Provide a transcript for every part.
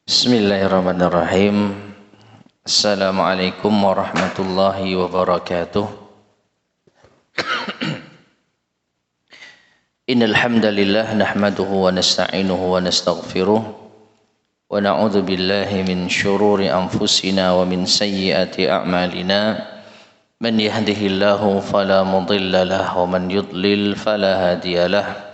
Bismillahirrahmanirrahim. Assalamualaikum warahmatullahi wabarakatuh. Innal hamdalillah nahmaduhu wa nasta'inuhu wa nastaghfiruh wa na'udzu billahi min shururi anfusina wa min sayyiati a'malina. Man yahdihillahu fala mudilla lahu wa man yudlil fala hadiya lahu.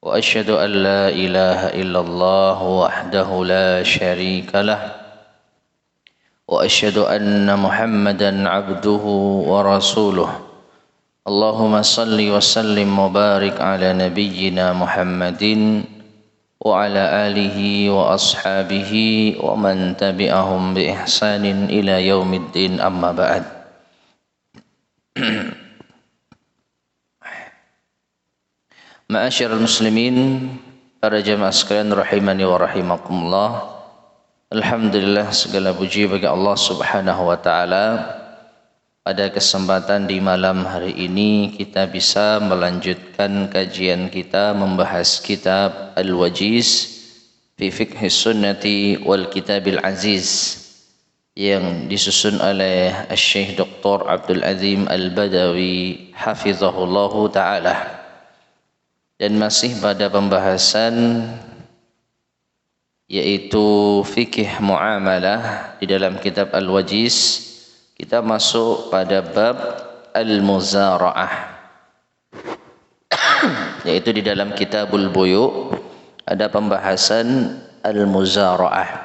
وأشهد أن لا إله إلا الله وحده لا شريك له وأشهد أن محمدا عبده ورسوله اللهم صل وسلم وبارك على نبينا محمد وعلى آله وأصحابه ومن تبعهم بإحسان إلى يوم الدين أما بعد. Ma'asyiral muslimin, para jamaah sekalian rahimani wa rahimakumullah. Alhamdulillah, segala puji bagi Allah Subhanahu wa taala. Pada kesempatan di malam hari ini kita bisa melanjutkan kajian kita membahas kitab Al-Wajiz fi Fiqh Sunnati wal Kitabil Aziz yang disusun oleh Syekh Dr. Abdul Azim Al-Badawi hafizahullahu taala. Dan masih pada pembahasan yaitu fikih muamalah di dalam kitab Al-Wajiz. Kita masuk pada bab Al-Muzara'ah, yaitu di dalam kitabul buyu ada pembahasan Al-Muzara'ah.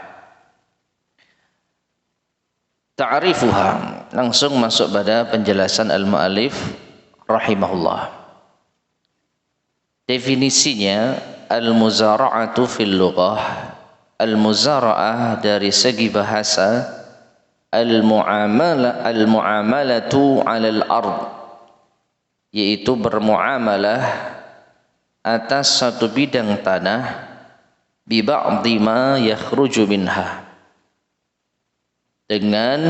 Ta'rifuha, langsung masuk pada penjelasan al-mu'allif rahimahullah. Definisinya, al-muzara'atu fil lughah, al-muzara'ah dari segi bahasa, al-mu'amalatu 'alal ard, yaitu bermuamalah atas satu bidang tanah, bi ba'dhi ma yakhruju minha, dengan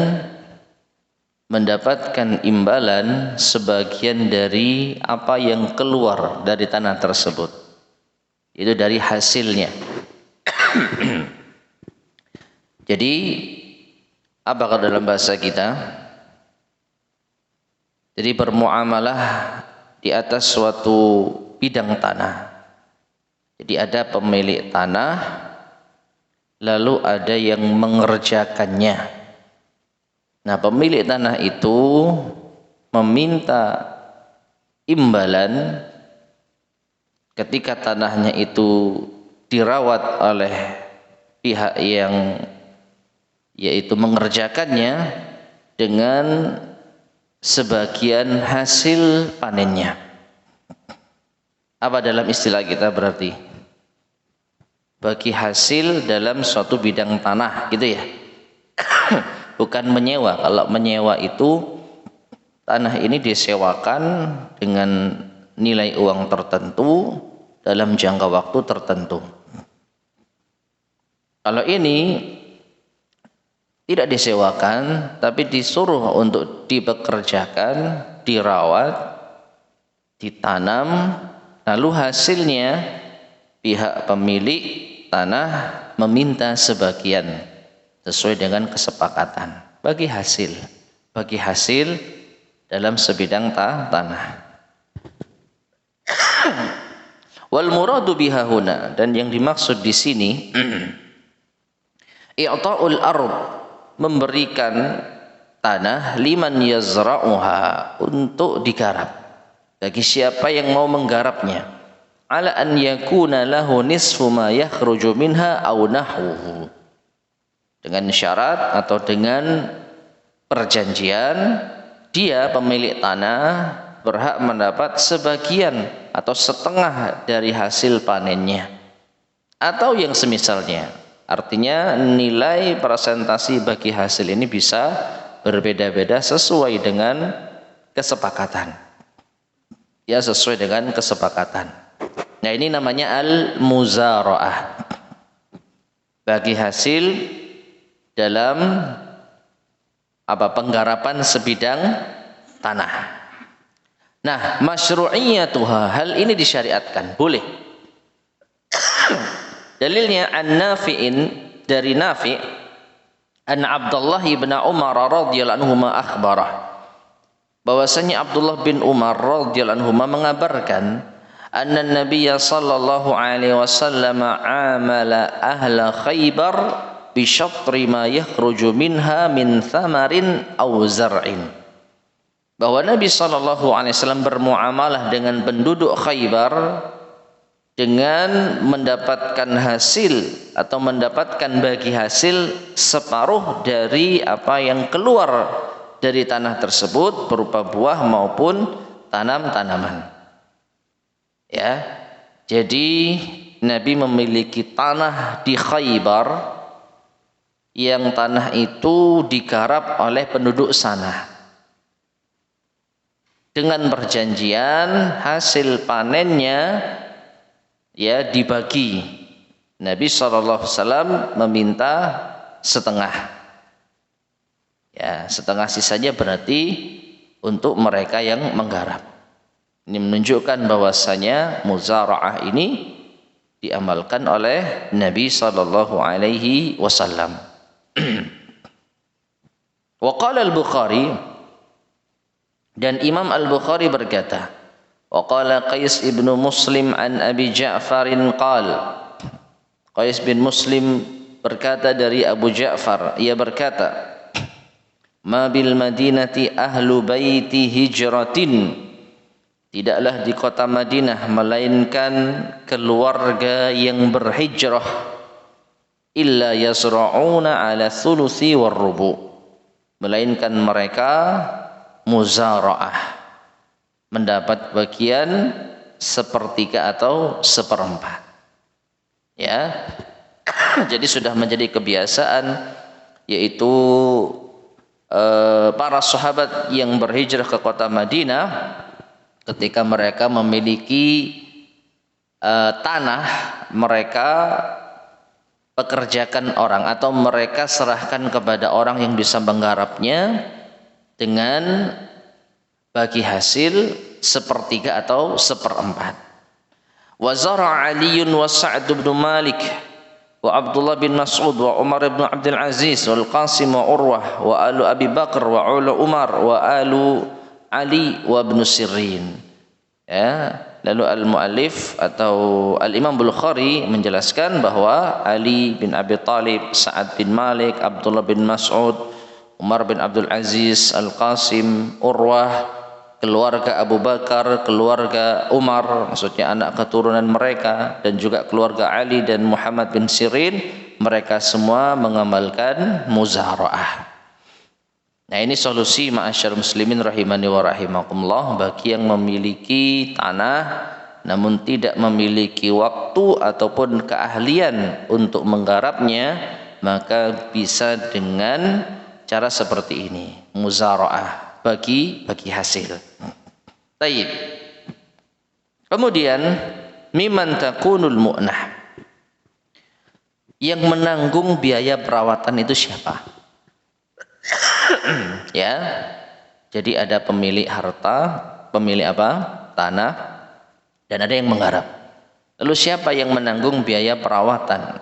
mendapatkan imbalan sebagian dari apa yang keluar dari tanah tersebut, itu dari hasilnya. Jadi apakah dalam bahasa kita? Jadi bermuamalah di atas suatu bidang tanah. Jadi ada pemilik tanah, lalu ada yang mengerjakannya. Nah, pemilik tanah itu meminta imbalan ketika tanahnya itu dirawat oleh pihak yang yaitu mengerjakannya dengan sebagian hasil panennya. Apa dalam istilah kita berarti? Bagi hasil dalam suatu bidang tanah, gitu ya. Bukan menyewa. Kalau menyewa itu tanah ini disewakan dengan nilai uang tertentu dalam jangka waktu tertentu. Kalau ini tidak disewakan, tapi disuruh untuk dipekerjakan, dirawat, ditanam, lalu hasilnya pihak pemilik tanah meminta sebagian sesuai dengan kesepakatan bagi hasil dalam sebidang tanah. Wal muradu biha huna, dan yang dimaksud di sini i'ta'ul ard, memberikan tanah liman yazra'uha, untuk digarap bagi siapa yang mau menggarapnya, ala an yakuna lahu nisfu ma yakhruju minha aw nahwuhu, dengan syarat atau dengan perjanjian dia pemilik tanah berhak mendapat sebagian atau setengah dari hasil panennya atau yang semisalnya. Artinya nilai presentasi bagi hasil ini bisa berbeda-beda sesuai dengan kesepakatan. Ya, sesuai dengan kesepakatan. Nah, ini namanya al-muzara'ah. Bagi hasil dalam penggarapan sebidang tanah. Nah, masyru'iyatuha, hal ini disyariatkan, boleh. Dalilnya an-Nafi'in, dari Nafi' an Abdullah bin Umar radhiyallahu anhu akhbarah, bahwasanya Abdullah bin Umar radhiyallahu anhu mengabarkan anna Nabiy sallallahu alaihi wasallam amala ahla Khaybar bi syatri ma yakhruju minha min thamarin aw zar'in, bahwa Nabi sallallahu alaihi wasallam bermuamalah dengan penduduk Khaybar dengan mendapatkan hasil atau mendapatkan bagi hasil separuh dari apa yang keluar dari tanah tersebut berupa buah maupun tanam-tanaman. Ya, jadi Nabi memiliki tanah di Khaybar yang tanah itu digarap oleh penduduk sana dengan perjanjian hasil panennya ya dibagi. Nabi SAW meminta setengah, ya setengah sisanya berarti untuk mereka yang menggarap. Ini menunjukkan bahwasanya muzara'ah ini diamalkan oleh Nabi sallallahu alaihi wasallam. Wa qala al-Bukhari, dan Imam Al-Bukhari berkata, wa qala Qais ibn Muslim an Abi Ja'farin qala, Qais bin Muslim berkata dari Abu Ja'far, ia berkata, ma bil madinati ahlu baiti hijratin, tidaklah di kota Madinah melainkan keluarga yang berhijrah, illa yazra'una ala thuluthi warrubu, melainkan mereka muzara'ah, mendapat bagian sepertiga atau seperempat. Ya, jadi sudah menjadi kebiasaan, yaitu para sahabat yang berhijrah ke kota Madinah, ketika mereka memiliki tanah, mereka pekerjakan orang atau mereka serahkan kepada orang yang bisa menggarapnya dengan bagi hasil sepertiga atau seperempat. Wa zara Aliun wa Sa'd bin Malik wa Abdullah bin Mas'ud wa Umar bin Abdul Aziz wal Qasim wa Urwah wa alu Abi Bakar wa ulu Umar wa alu Ali wa ibn Sirin. Ya, lalu al-muallif atau al-Imam Bukhari menjelaskan bahwa Ali bin Abi Thalib, Sa'ad bin Malik, Abdullah bin Mas'ud, Umar bin Abdul Aziz, Al-Qasim, Urwah, keluarga Abu Bakar, keluarga Umar, maksudnya anak keturunan mereka, dan juga keluarga Ali dan Muhammad bin Sirin, mereka semua mengamalkan muzara'ah. Nah, ini solusi ma'asyar muslimin rahimani wa rahimakumullah bagi yang memiliki tanah namun tidak memiliki waktu ataupun keahlian untuk menggarapnya, maka bisa dengan cara seperti ini, muzara'ah, bagi hasil. Baik. Kemudian miman takunul mu'nah, yang menanggung biaya perawatan itu siapa? Ya, jadi ada pemilik harta, pemilik apa? Tanah, dan ada yang menggarap. Lalu siapa yang menanggung biaya perawatan?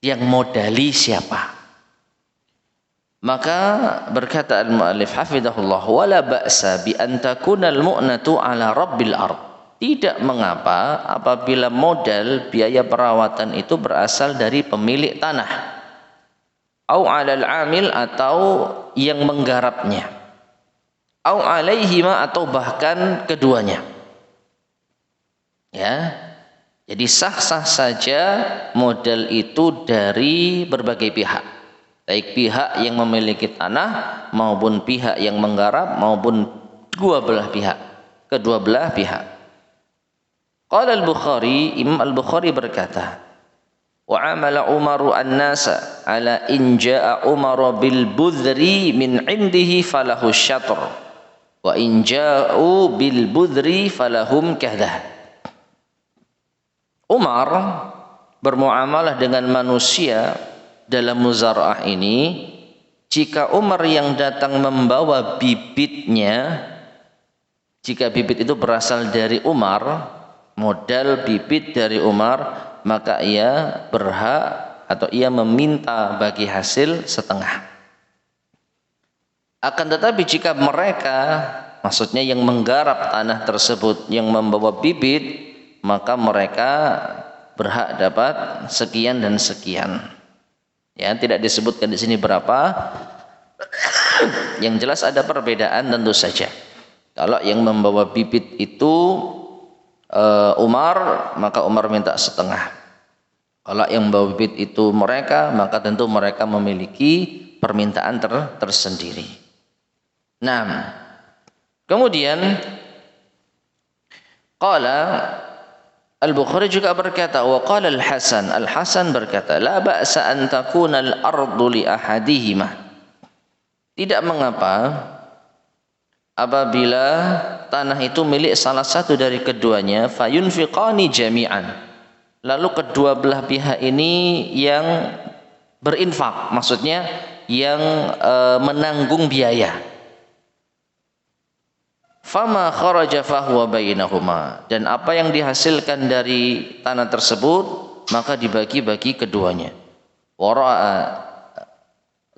Yang modali siapa? Maka berkata al-mu'allif hafidhahullah, wala ba'sa bi an takuna al-mu'natu ala rabbil ard. Tidak mengapa apabila modal biaya perawatan itu berasal dari pemilik tanah, au alal amil, atau yang menggarapnya, au alaihima, atau bahkan keduanya. Ya, jadi sah-sah saja modal itu dari berbagai pihak, baik pihak yang memiliki tanah maupun pihak yang menggarap maupun kedua belah pihak. Qala al-Bukhari, Imam Al-Bukhari berkata, wa amala Umaru an-nasa ala in jaa Umar bil budri min indihi falahu syatr wa in jaa'u bil budri falahum kahdah. Umar bermuamalah dengan manusia dalam muzara'ah ini, jika Umar yang datang membawa bibitnya, jika bibit itu berasal dari Umar, modal bibit dari Umar, maka ia berhak atau ia meminta bagi hasil setengah. Akan tetapi jika mereka, maksudnya yang menggarap tanah tersebut, yang membawa bibit, maka mereka berhak dapat sekian dan sekian. Ya, tidak disebutkan di sini berapa. Yang jelas ada perbedaan tentu saja. Kalau yang membawa bibit itu Umar, maka Umar minta setengah. Kalau yang membawa bibit itu mereka, maka tentu mereka memiliki permintaan tersendiri. Nah, kemudian qala Al-Bukhari juga berkata, wa qala Al-Hasan berkata, la ba'sa an takuna al-ardu li ahadihima. Tidak mengapa apabila tanah itu milik salah satu dari keduanya, fayunfiqani jami'an. Lalu kedua belah pihak ini yang berinfak, maksudnya yang menanggung biaya. Fama kharaja fahuwa bainahuma, dan apa yang dihasilkan dari tanah tersebut maka dibagi-bagi keduanya. Wara'a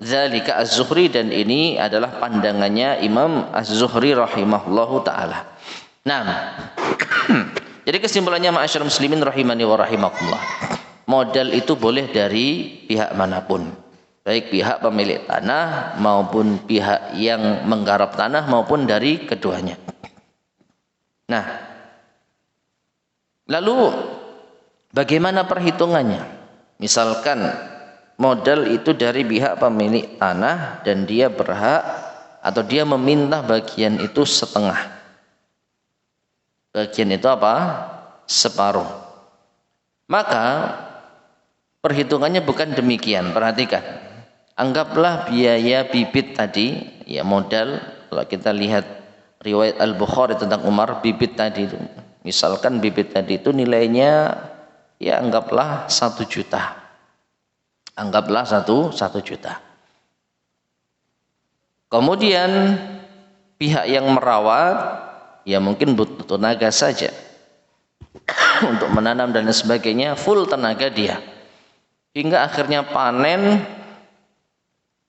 dzalika Az-Zuhri, dan ini adalah pandangannya Imam Az-Zuhri rahimahullahu taala. Nah, jadi kesimpulannya ma'asyiral muslimin rahimani wa rahimakumullah, modal itu boleh dari pihak manapun, baik pihak pemilik tanah maupun pihak yang menggarap tanah maupun dari keduanya. Nah, lalu bagaimana perhitungannya? Misalkan modal itu dari pihak pemilik tanah dan dia berhak atau dia meminta bagian itu setengah. Bagian itu apa? Separuh. Maka perhitungannya bukan demikian. Perhatikan. Anggaplah biaya bibit tadi, ya modal, kalau kita lihat riwayat Al-Bukhari tentang Umar, bibit tadi itu, misalkan bibit tadi itu nilainya ya anggaplah 1 juta. Anggaplah 1 juta. Kemudian pihak yang merawat ya mungkin butuh tenaga saja untuk menanam dan sebagainya, full tenaga dia. Hingga akhirnya panen,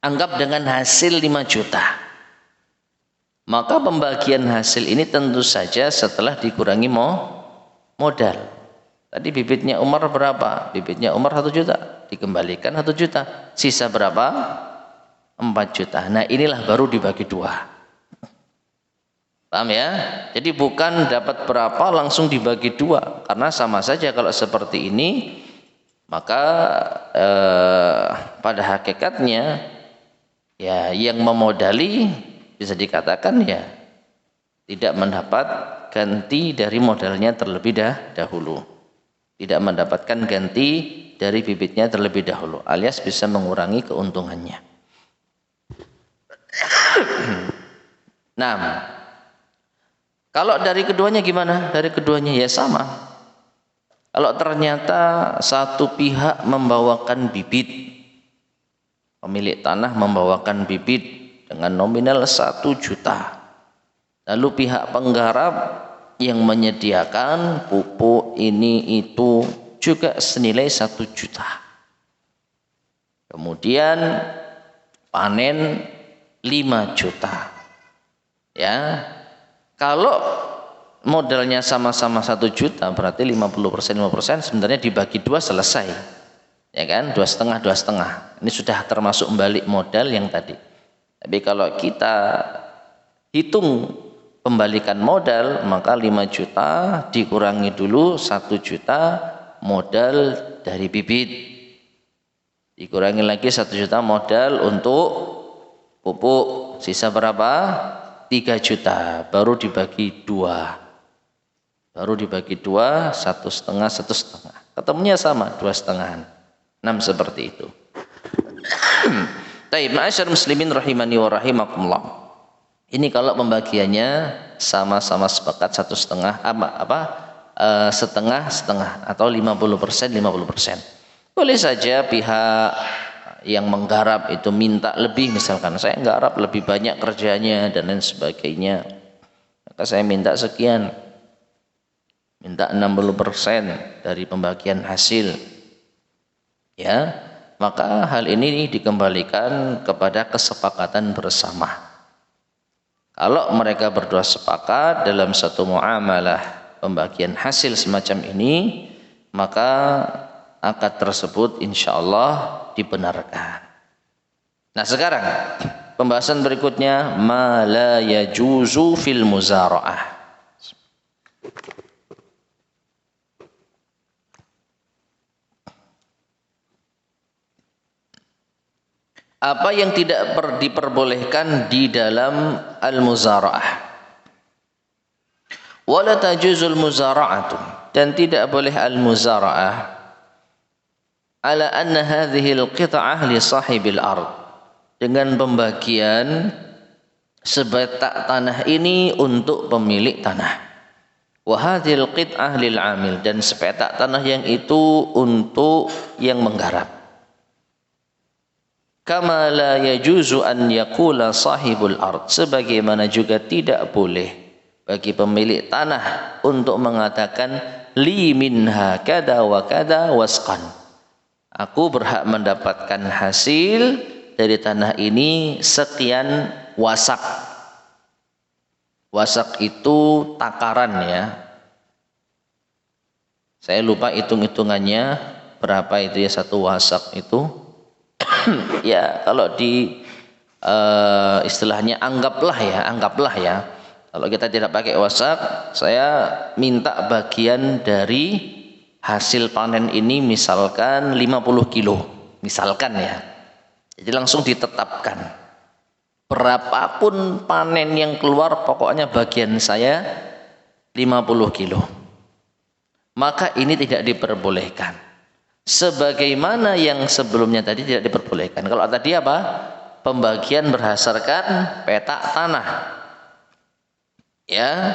anggap dengan hasil 5 juta. Maka pembagian hasil ini tentu saja setelah dikurangi modal. Tadi bibitnya Umar berapa? Bibitnya Umar 1 juta, dikembalikan 1 juta. Sisa berapa? 4 juta. Nah, inilah baru dibagi 2. Paham ya? Jadi bukan dapat berapa langsung dibagi 2, karena sama saja kalau seperti ini, maka pada hakikatnya ya yang memodali bisa dikatakan ya tidak mendapat ganti dari modalnya terlebih dahulu, tidak mendapatkan ganti dari bibitnya terlebih dahulu, alias bisa mengurangi keuntungannya. Nah, kalau dari keduanya gimana? Dari keduanya ya sama. Kalau ternyata satu pihak membawakan bibit, pemilik tanah membawakan bibit dengan nominal 1 juta. Lalu pihak penggarap yang menyediakan pupuk ini itu juga senilai 1 juta. Kemudian panen 5 juta. Ya. Kalau modalnya sama-sama 1 juta, berarti 50% sebenarnya dibagi 2 selesai. Ya kan, 2,5. Ini sudah termasuk balik modal yang tadi. Tapi kalau kita hitung pembalikan modal, maka 5 juta dikurangi dulu 1 juta modal dari bibit, dikurangi lagi 1 juta modal untuk pupuk, sisa berapa? 3 juta, baru dibagi 2. Baru dibagi 2, 1,5. Ketemunya sama, 2,5. 6 seperti itu. Taib, ma'asyar muslimin rahimani wa rahimakumullah. Ini kalau pembagiannya sama-sama sepakat 1,5 setengah atau 50%. Boleh saja pihak yang menggarap itu minta lebih, misalkan saya nggarap lebih banyak kerjanya dan lain sebagainya, maka saya minta sekian, minta 60% dari pembagian hasil, ya. maka hal ini dikembalikan kepada kesepakatan bersama. Kalau mereka berdua sepakat dalam satu muamalah pembagian hasil semacam ini, maka akad tersebut insya Allah dibenarkan. Nah sekarang pembahasan berikutnya, ma la yajuzu fil muzara'ah. Apa yang tidak diperbolehkan di dalam al-muzara'ah. Wala tajuzul muzara'atu, dan tidak boleh al-muzara'ah ala anna hadhihi al-qita'ah li sahibil ard, dengan pembagian sepetak tanah ini untuk pemilik tanah. Wa hadhil qit'ah lil 'amil, dan sepetak tanah yang itu untuk yang menggarap. Kama la yajuzu an yaqula sahibul ard, sebagaimana juga tidak boleh bagi pemilik tanah untuk mengatakan li minha kada wa kada wasqan, aku berhak mendapatkan hasil dari tanah ini sekian wasak. Wasak itu takaran ya, saya lupa hitung-hitungannya berapa itu ya satu wasak itu. Ya kalau di istilahnya anggaplah ya, kalau kita tidak pakai wasak, saya minta bagian dari hasil panen ini misalkan 50 kilo misalkan ya, jadi langsung ditetapkan berapapun panen yang keluar, pokoknya bagian saya 50 kilo, maka ini tidak diperbolehkan. Sebagaimana yang sebelumnya tadi tidak diperbolehkan. Kalau tadi apa? Pembagian berdasarkan petak tanah. Ya.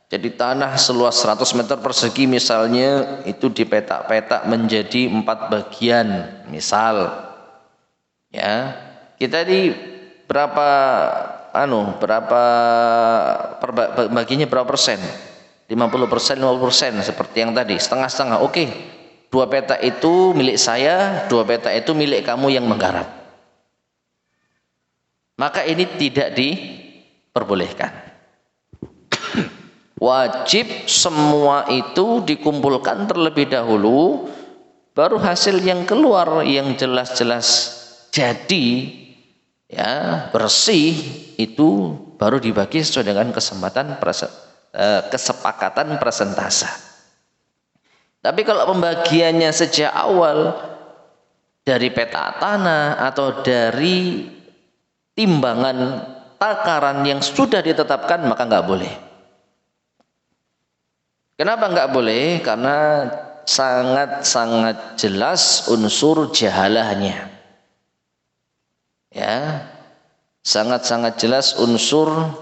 Jadi tanah seluas 100 meter persegi misalnya itu dipetak-petak menjadi 4 bagian, misal. Ya. Kita di berapa baginya berapa persen? 50%, 50% seperti yang tadi, setengah-setengah. Oke. 2 petak itu milik saya, 2 petak itu milik kamu yang menggarap. Maka ini tidak diperbolehkan. Wajib semua itu dikumpulkan terlebih dahulu, baru hasil yang keluar yang jelas-jelas jadi ya bersih itu baru dibagi sesuai dengan kesepakatan persentase. Tapi kalau pembagiannya sejak awal dari peta tanah atau dari timbangan takaran yang sudah ditetapkan, maka nggak boleh. Kenapa nggak boleh? Karena sangat-sangat jelas unsur jahalahnya. Ya, sangat-sangat jelas unsur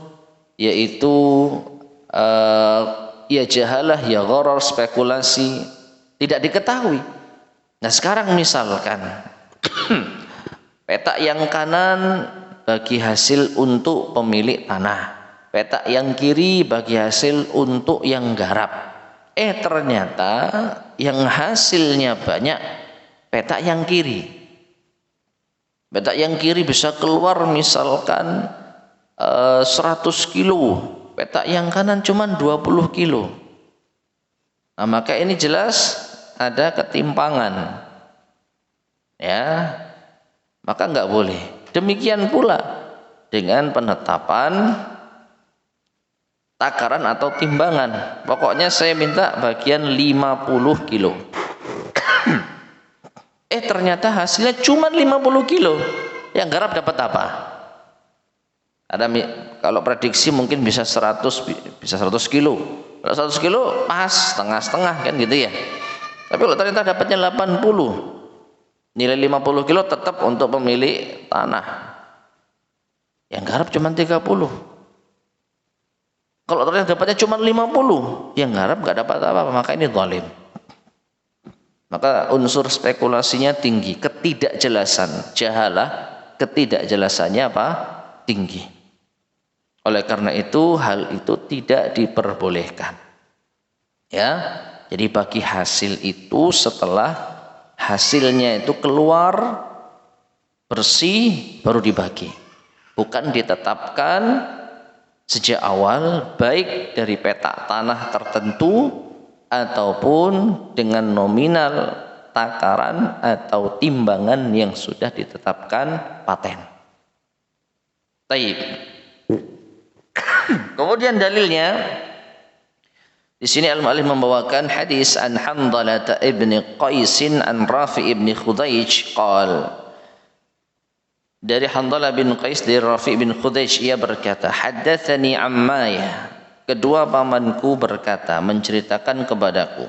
yaitu ya jahalah, ya gharar, spekulasi, tidak diketahui. Nah sekarang misalkan petak yang kanan bagi hasil untuk pemilik tanah, petak yang kiri bagi hasil untuk yang garap. Ternyata yang hasilnya banyak petak yang kiri. Petak yang kiri bisa keluar misalkan 100 kilo, petak yang kanan cuma 20 kilo. Nah, maka ini jelas ada ketimpangan. Ya. Maka enggak boleh. Demikian pula dengan penetapan takaran atau timbangan. Pokoknya saya minta bagian 50 kilo. Ternyata hasilnya cuma 50 kilo. Yang garap dapat apa? Ada kalau prediksi mungkin bisa 100 kilo. Kalau 100 kilo pas setengah-setengah kan gitu ya. Tapi kalau ternyata dapatnya 80, nilai 50 kilo tetap untuk pemilik tanah. Yang garap cuma 30. Kalau ternyata dapatnya cuma 50, yang garap enggak dapat apa-apa, maka ini zalim. Maka unsur spekulasinya tinggi, ketidakjelasan, jahalah, ketidakjelasannya apa? Tinggi. Oleh karena itu hal itu tidak diperbolehkan. Ya, jadi bagi hasil itu setelah hasilnya itu keluar bersih baru dibagi, bukan ditetapkan sejak awal baik dari petak tanah tertentu ataupun dengan nominal takaran atau timbangan yang sudah ditetapkan paten. Taib. Kemudian dalilnya di sini al-mu'allif membawakan hadis an Handalah ibn Qais an Rafi ibn Khudaij qala, dari Handalah bin Qais dari Rafi bin Khudaij ia berkata, haddatsani Ammayah, kedua pamanku berkata, menceritakan kepadaku,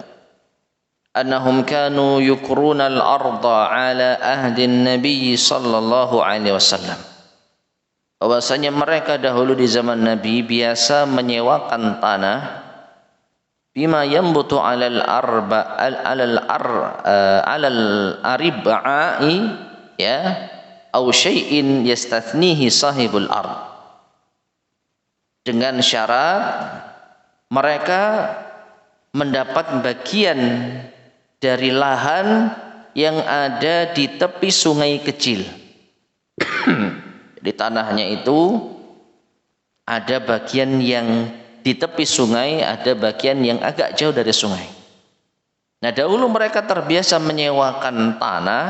annahum kanu yukruna al-arda ala ahdi Nabi sallallahu alaihi wasallam, bahwasanya mereka dahulu di zaman Nabi biasa menyewakan tanah bima yambutu alal arib'i, ya, au syai'in yastathnihi sahibul ard, dengan syarat mereka mendapat bagian dari lahan yang ada di tepi sungai kecil. Di tanahnya itu ada bagian yang di tepi sungai, ada bagian yang agak jauh dari sungai. Nah, dahulu mereka terbiasa menyewakan tanah,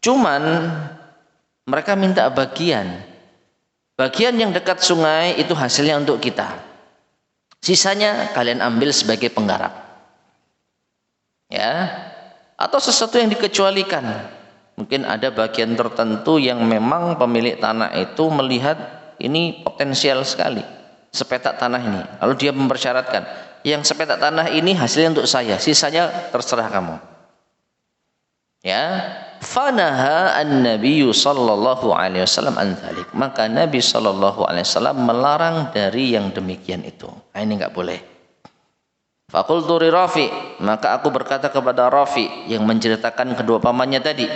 cuman mereka minta bagian yang dekat sungai itu hasilnya untuk kita, sisanya kalian ambil sebagai penggarap, ya, atau sesuatu yang dikecualikan. Mungkin ada bagian tertentu yang memang pemilik tanah itu melihat ini potensial sekali sepetak tanah ini, lalu dia mempersyaratkan yang sepetak tanah ini hasilnya untuk saya, sisanya terserah kamu, ya. Fanaha an-nabiy sallallahu alaihi wasallam an dzalik, maka Nabi sallallahu alaihi wasallam melarang dari yang demikian itu. Nah, ini enggak boleh. Faqultu li Rafi, maka aku berkata kepada Rafi yang menceritakan kedua pamannya tadi,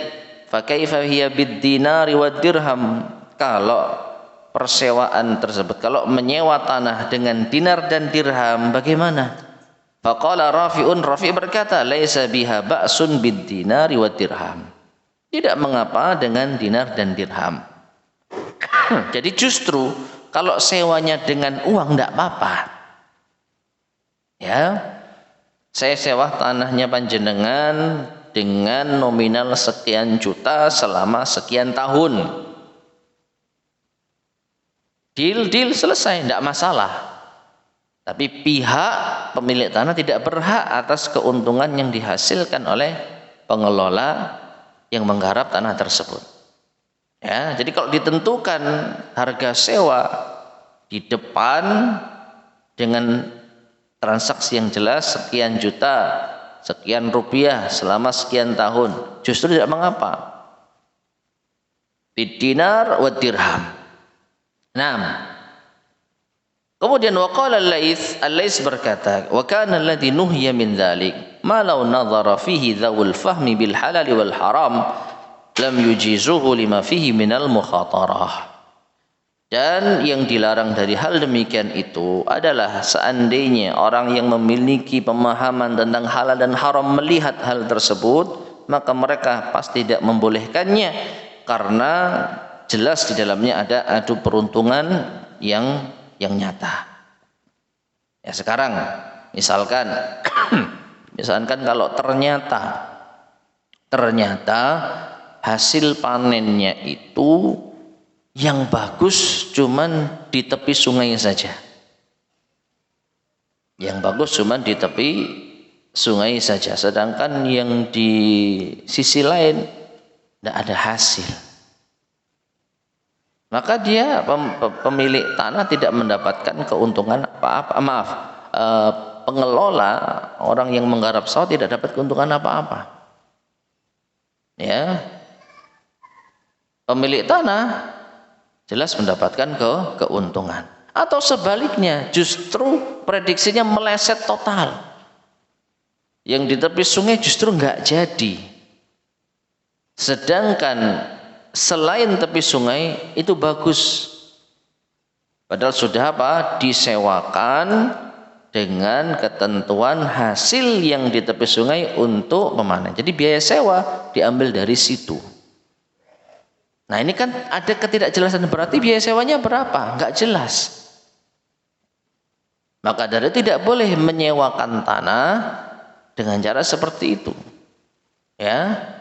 fa kaifa hiya bid-dinari wad dirham, kalau persewaan tersebut, kalau menyewa tanah dengan dinar dan dirham bagaimana? Faqala Rafi'un, Rafi berkata, laisa biha ba'sun bid-dinari wad dirham, tidak mengapa dengan dinar dan dirham. Jadi justru kalau sewanya dengan uang tidak apa-apa, ya. Saya sewa tanahnya panjenengan dengan nominal sekian juta selama sekian tahun, deal selesai, tidak masalah. Tapi pihak pemilik tanah tidak berhak atas keuntungan yang dihasilkan oleh pengelola yang menggarap tanah tersebut, ya. Jadi kalau ditentukan harga sewa di depan dengan transaksi yang jelas sekian juta, sekian rupiah selama sekian tahun, justru tidak mengapa. Bid-dinar wa dirham. Nah, kemudian waqala al-Laits berkata, wa kana alladhi nuhiya min dzalik ma law nadhara fihi dzawul fahmi bil halal wal haram lam yujizuhu lima fihi minal mukhatarah. Dan yang dilarang dari hal demikian itu adalah seandainya orang yang memiliki pemahaman tentang halal dan haram melihat hal tersebut, maka mereka pasti tidak membolehkannya karena jelas di dalamnya ada adu peruntungan yang nyata. Ya, sekarang misalkan kalau ternyata hasil panennya itu yang bagus cuman di tepi sungai saja. Yang bagus cuman di tepi sungai saja, sedangkan yang di sisi lain tidak ada hasil. Maka dia pemilik tanah tidak mendapatkan keuntungan apa-apa. Pengelola, orang yang menggarap sawah tidak dapat keuntungan apa-apa. Ya, pemilik tanah jelas mendapatkan keuntungan. Atau sebaliknya, justru prediksinya meleset total. Yang di tepi sungai justru nggak jadi. Sedangkan selain tepi sungai itu bagus. Padahal sudah disewakan dengan ketentuan hasil yang di tepi sungai untuk memanen. Jadi biaya sewa diambil dari situ. Nah ini kan ada ketidakjelasan, berarti biaya sewanya berapa? Enggak jelas. Maka dari itu tidak boleh menyewakan tanah dengan cara seperti itu. Ya,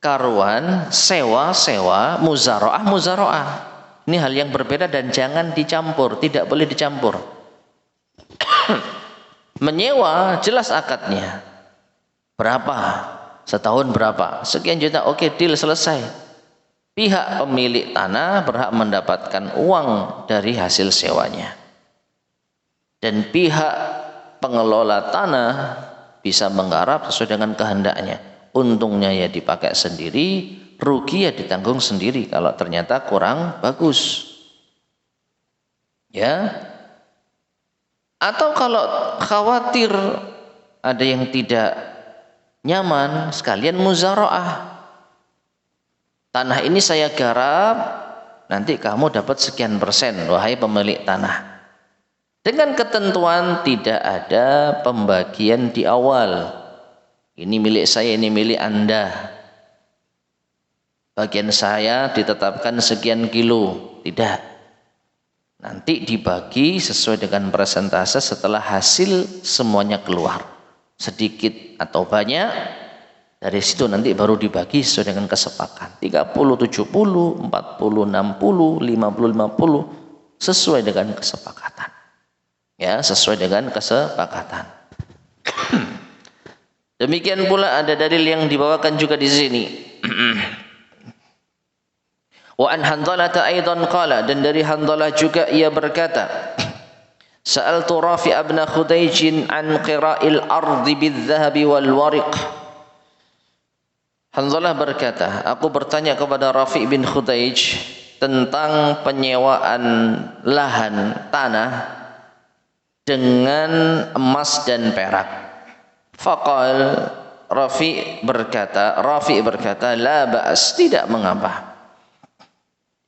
karuan, sewa, muzaroah. Ini hal yang berbeda dan jangan dicampur, tidak boleh dicampur. Menyewa jelas akadnya. Berapa? Setahun berapa? Sekian juta. Oke, deal selesai. Pihak pemilik tanah berhak mendapatkan uang dari hasil sewanya. Dan pihak pengelola tanah bisa menggarap sesuai dengan kehendaknya. Untungnya ya dipakai sendiri, rugi ya ditanggung sendiri kalau ternyata kurang bagus. Ya. Atau kalau khawatir ada yang tidak nyaman, sekalian muzaroah. Tanah ini saya garap, nanti kamu dapat sekian persen, wahai pemilik tanah. Dengan ketentuan tidak ada pembagian di awal. Ini milik saya, ini milik Anda. Bagian saya ditetapkan sekian kilo, tidak. Nanti dibagi sesuai dengan persentase setelah hasil semuanya keluar. Sedikit atau banyak, dari situ nanti baru dibagi sesuai dengan kesepakatan. 30-70, 40-60, 50-50 sesuai dengan kesepakatan. Ya, sesuai dengan kesepakatan. Demikian pula ada dalil yang dibawakan juga di sini. Wa an Hanzalah aidan qala, dan dari Hanzalah juga ia berkata, Sa'altu Rafi' ibn Khudaij an qira'il ardi bil-dhahabi wal wariq. Hanzalah berkata, aku bertanya kepada Rafi' bin Khudaij tentang penyewaan lahan tanah dengan emas dan perak. Faqal, Rafi' berkata, la ba'as, tidak mengapa.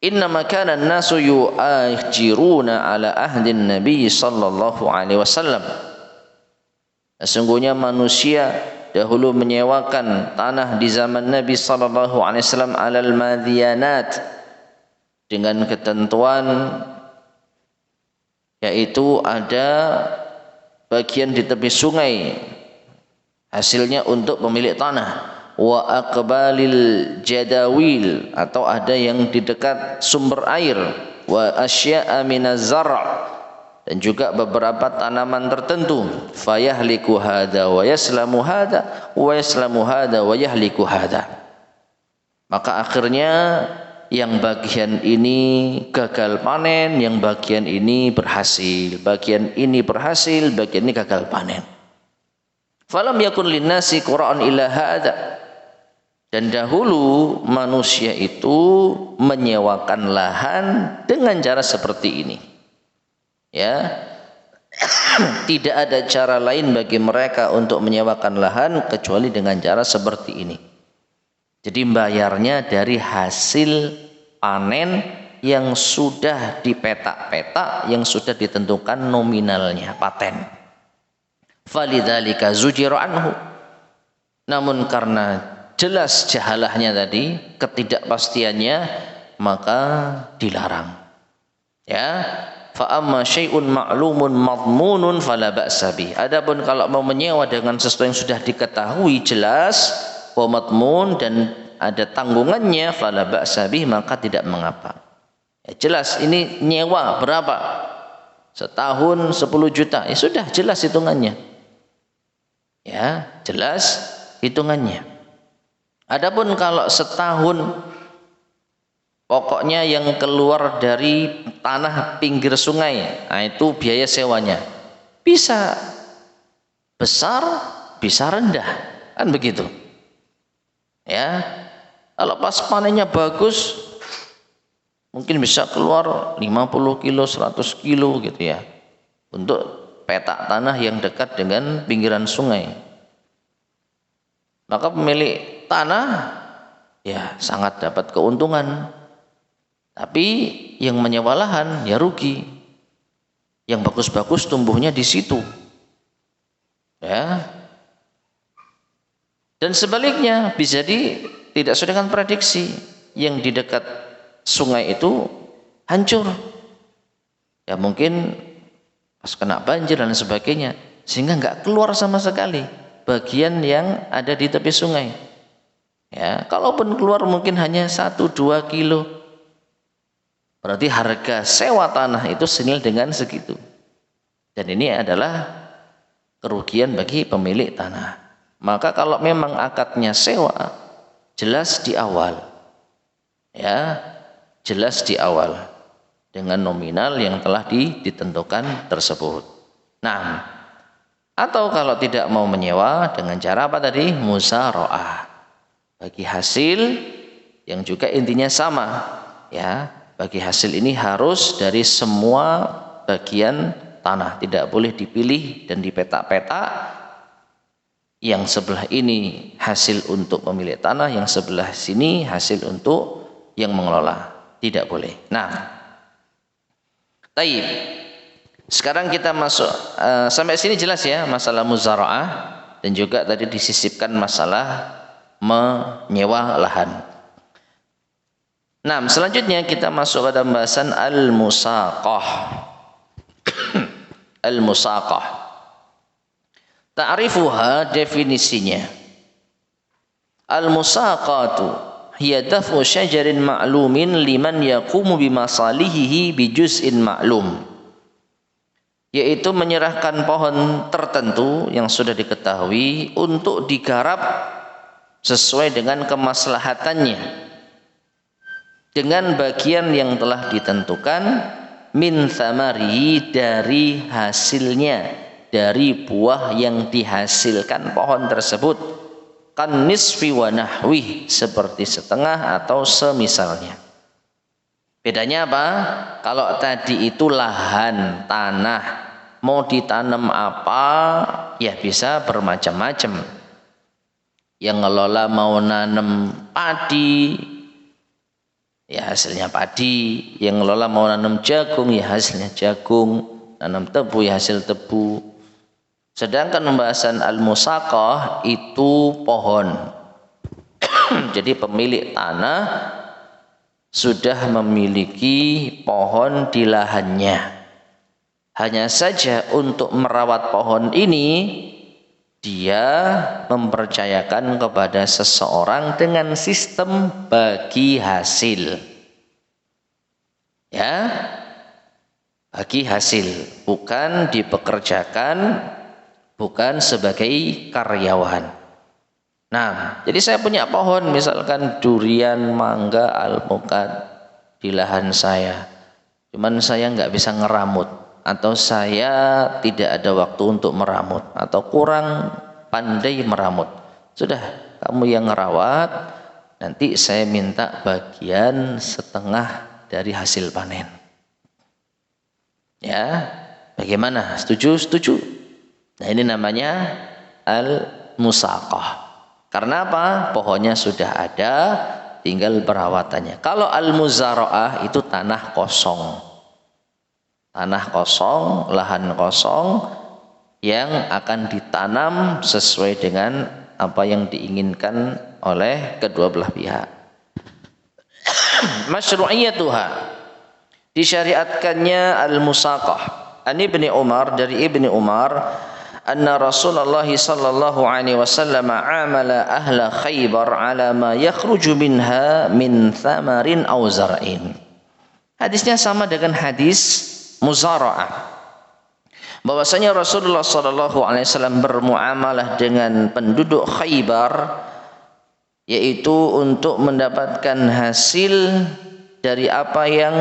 Innama kana an-nasu yu'ajiruna ala ahdin Nabi sallallahu alaihi wasallam. Sesungguhnya manusia dahulu menyewakan tanah di zaman Nabi sallallahu alaihi wasallam alal madhiyanat, dengan ketentuan yaitu ada bagian di tepi sungai, hasilnya untuk pemilik tanah. Wa aqbalil jadawil, atau ada yang di dekat sumber air. Wa asya'a minaz zar', dan juga beberapa tanaman tertentu. Fayahliku hadha wa yaslamu hadha wa yaslamu hadha wa yahliku hadha. Maka akhirnya yang bagian ini gagal panen, yang bagian ini berhasil, bagian ini berhasil, bagian ini gagal panen. Falam yakun linnasi qura'an ila hadha. Dan dahulu manusia itu menyewakan lahan dengan cara seperti ini. Ya. Tidak ada cara lain bagi mereka untuk menyewakan lahan kecuali dengan cara seperti ini. Jadi bayarnya dari hasil panen yang sudah dipetak-petak, yang sudah ditentukan nominalnya, paten. Falidzalika zujira anhu. Namun karena jelas jahalahnya tadi, ketidakpastiannya, maka dilarang. Ya, fa amma syai'un ma'lumun madmunun fala ba'sa bi. Adapun kalau mau menyewa dengan sesuatu yang sudah diketahui jelas wa madmun dan ada tanggungannya, fala ba'sa bi, maka tidak mengapa. Ya, jelas ini nyewa berapa? Setahun 10 juta. Ya sudah jelas hitungannya. Ya, jelas hitungannya. Adapun kalau setahun pokoknya yang keluar dari tanah pinggir sungai, nah itu biaya sewanya bisa besar, bisa rendah, kan begitu. Ya, kalau pas panennya bagus, mungkin bisa keluar 50 kilo, 100 kilo gitu ya, untuk petak tanah yang dekat dengan pinggiran sungai. Maka pemilik tanah ya sangat dapat keuntungan, tapi yang menyewa lahan ya rugi. Yang bagus-bagus tumbuhnya di situ, Ya. Dan sebaliknya bisa tidak sesuai dengan prediksi, yang di dekat sungai itu hancur. Ya mungkin pas kena banjir dan sebagainya, sehingga nggak keluar sama sekali bagian yang ada di tepi sungai. Ya, kalaupun keluar mungkin hanya 1-2 kilo. Berarti harga sewa tanah itu senilai dengan segitu. Dan ini adalah kerugian bagi pemilik tanah. Maka kalau memang akadnya sewa, jelas di awal. Ya, jelas di awal dengan nominal yang telah ditentukan tersebut. Nah, atau kalau tidak mau menyewa dengan cara apa tadi? Musyarakah. Bagi hasil yang juga intinya sama, ya. Bagi hasil ini harus dari semua bagian tanah, tidak boleh dipilih dan dipetak-petak. Yang sebelah ini hasil untuk pemilik tanah, yang sebelah sini hasil untuk yang mengelola, tidak boleh. Nah, taib. Sekarang kita masuk sampai sini jelas ya masalah muzaraah, dan juga tadi disisipkan masalah menyewa lahan. Nah, selanjutnya kita masuk pada pembahasan al-musaqah. Al-musaqah. Ta'rifuha, definisinya. Al-musaqatu hiya daf'u syajarin ma'lumin liman yaqumu bimasalihihi bijuz'in ma'lum. Yaitu menyerahkan pohon tertentu yang sudah diketahui untuk digarap sesuai dengan kemaslahatannya dengan bagian yang telah ditentukan min thamarihi, dari hasilnya, dari buah yang dihasilkan pohon tersebut, kan nisfi wa nahwih, seperti setengah atau semisalnya. Bedanya apa? Kalau tadi itu lahan tanah, mau ditanam apa ya bisa bermacam-macam. Yang ngelola mau nanam padi, ya hasilnya padi. Yang ngelola mau nanam jagung, ya hasilnya jagung. Nanam tebu, ya hasil tebu. Sedangkan pembahasan al-musaqah itu pohon. Jadi pemilik tanah sudah memiliki pohon di lahannya. Hanya saja untuk merawat pohon ini, dia mempercayakan kepada seseorang dengan sistem bagi hasil. Ya, bagi hasil, bukan dipekerjakan, bukan sebagai karyawan. Nah, jadi saya punya pohon, misalkan durian, mangga, alpukat di lahan saya. Cuman saya nggak bisa ngeramut, atau saya tidak ada waktu untuk meramut, atau kurang pandai meramut. Sudah, kamu yang ngerawat, nanti saya minta bagian setengah dari hasil panen. Ya, bagaimana? Setuju? Setuju. Nah, ini namanya al-musaqah. Karena apa? Pohonnya sudah ada, tinggal perawatannya. Kalau al-muzara'ah itu tanah kosong. Tanah kosong, lahan kosong yang akan ditanam sesuai dengan apa yang diinginkan oleh kedua belah pihak. Masyru'iyatuha, disyariatkannya al-musaqah. An Ibni Umar, dari Ibni Umar, anna Rasulullah sallallahu alaihi wasallam amala ahla Khaybar ala ma yakhruju minha min thamarin aw zar'in. Hadisnya sama dengan hadis muzara'ah. Bahwasanya Rasulullah sallallahu alaihi wasallam bermuamalah dengan penduduk Khaybar, yaitu untuk mendapatkan hasil dari apa yang